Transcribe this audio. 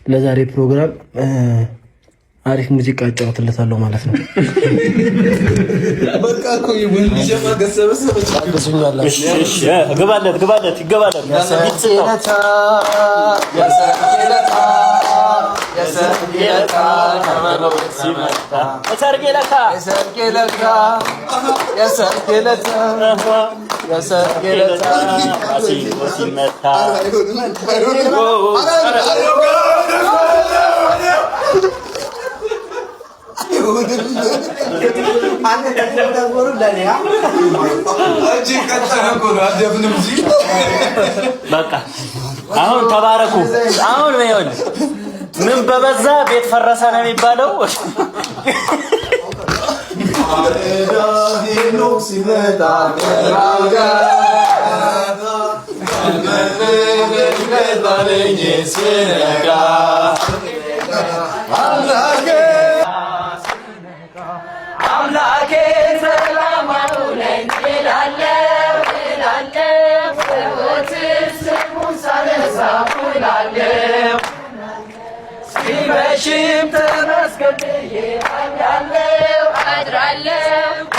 ለዛሬ ፕሮግራም አሪፍ ሙዚቃ አጫውትለታለሁ ማለት ነው። በቃ እኮ ይሁን ዲጀማ ገሰበሰበች አግዙኛላችሁ። እሺ ግባለት ይገባለት በቃ አሁን ተባረኩ። አሁን ምን በበዛ ቤት ፈረሰ ነው የሚባለው። አምላኬ ሰላም አውለኝ እላለሁ ስሙን ሳነሳ እውላለሁ ሲመሽም ተመስገን ብዬ አድራለሁ